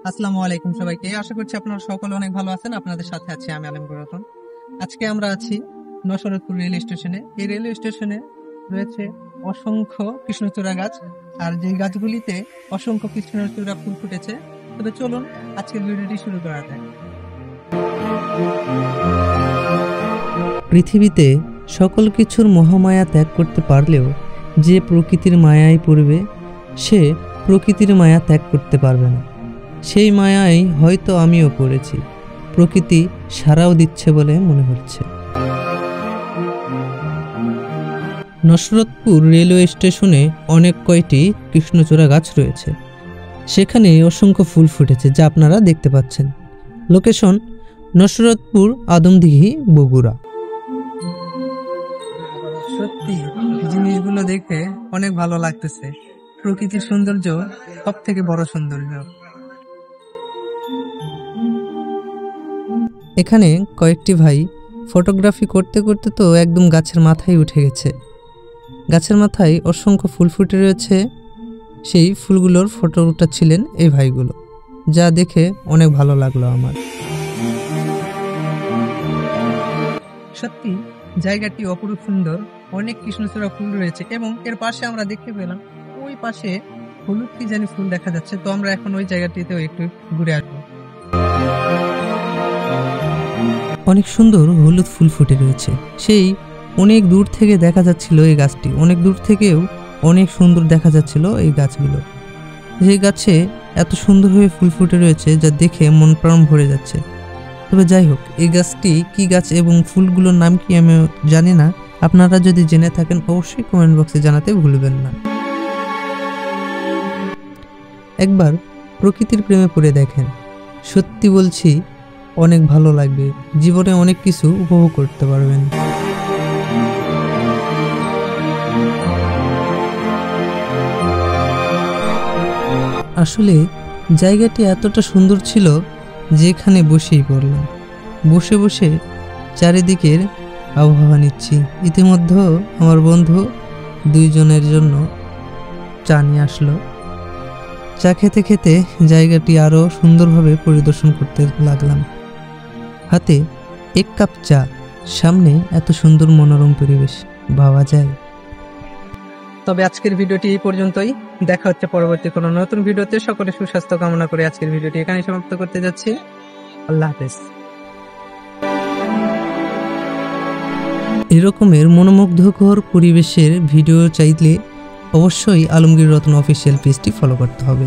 আসসালামু আলাইকুম সবাইকে। আশা করছি আপনারা সকলে অনেক ভালো আছেন। আপনাদের সাথে আছি আমি আলমগীর রতন। আজকে আমরা আছি নসরতপুর রেল স্টেশনে। এই রেল স্টেশনে রয়েছে অসংখ্য কৃষ্ণচূড়া গাছ, আর যে গাছগুলিতে অসংখ্য কৃষ্ণচূড়া ফুল ফুটেছে। তবে চলুন আজকের ভিডিওটি শুরু করা যাক। পৃথিবীতে সকল কিছুর মহামায়া ত্যাগ করতে পারলেও যে প্রকৃতির মায়ায় পড়বে সে প্রকৃতির মায়া ত্যাগ করতে পারবে না। সেই মায়ায় হয়তো আমিও পড়েছি, প্রকৃতি সাড়াও দিচ্ছে বলে মনে হচ্ছে। নসরতপুর রেলওয়ে স্টেশনে অনেক কয়টি কৃষ্ণচূড়া গাছ রয়েছে, সেখানে অসংখ্য ফুল ফুটেছে যা আপনারা দেখতে পাচ্ছেন। লোকেশন নসরতপুর আদমদিঘি, বগুড়া। সত্যি জিনিসগুলো দেখে অনেক ভালো লাগতেছে। প্রকৃতির সৌন্দর্য সব থেকে বড় সৌন্দর্য। এখানে কয়েকটি ভাই ফটোগ্রাফি করতে করতে তো একদম গাছের মাথায় উঠে গেছে। গাছের মাথায় অসংখ্য ফুল ফুটে রয়েছে, সেই ফুলগুলোর ফটো উঠাচ্ছিলেন এই ভাইগুলো, যা দেখে অনেক ভালো লাগলো আমার। সত্যি জায়গাটি অপরূপ সুন্দর, অনেক কৃষ্ণচূড়া ফুল রয়েছে এবং এর পাশে আমরা দেখতে পেলাম ওই পাশে হলুদ কি জানি ফুল দেখা যাচ্ছে। তো আমরা এখন ওই জায়গাটিতেও একটু ঘুরে আসবো। অনেক সুন্দর হলুদ ফুল ফুটে রয়েছে, সেই অনেক দূর থেকে দেখা যাচ্ছিল এই গাছটি, অনেক দূর থেকেও অনেক সুন্দর দেখা যাচ্ছিল এই গাছগুলো। যে গাছে এত সুন্দরভাবে ফুল ফুটে রয়েছে যা দেখে মন প্রাণ ভরে যাচ্ছে। তবে যাই হোক, এই গাছটি কি গাছ এবং ফুলগুলোর নাম কি আমি জানি না। আপনারা যদি জেনে থাকেন অবশ্যই কমেন্ট বক্সে জানাতে ভুলবেন না। একবার প্রকৃতির প্রেমে পড়ে দেখেন, সত্যি বলছি অনেক ভালো লাগবে, জীবনে অনেক কিছু উপভোগ করতে পারবেন। আসলে জায়গাটি এতটা সুন্দর ছিল যেখানে বসেই পড়লাম, বসে বসে চারিদিকের আবহাওয়া নিচ্ছি। ইতিমধ্যে আমার বন্ধু দুইজনের জন্য চা নিয়ে আসলো। চা খেতে খেতে জায়গাটি আরও সুন্দরভাবে পরিদর্শন করতে লাগলাম। হাতে এক কাপ চা, সামনে এত সুন্দর মনোরম পরিবেশ, ভাবা যায়। তবে আজকের ভিডিওটি এই পর্যন্তই। দেখা হচ্ছে পরবর্তী কোনো নতুন ভিডিওতে। সকলে সুস্বাস্থ্য কামনা করে আজকের ভিডিওটি এখানে সমাপ্ত করতে যাচ্ছি। আল্লাহ হাফেজ। এরকমের মনোমুগ্ধকর পরিবেশের ভিডিও চাইলে অবশ্যই আলমগীর রতন অফিসিয়াল পেজটি ফলো করতে হবে।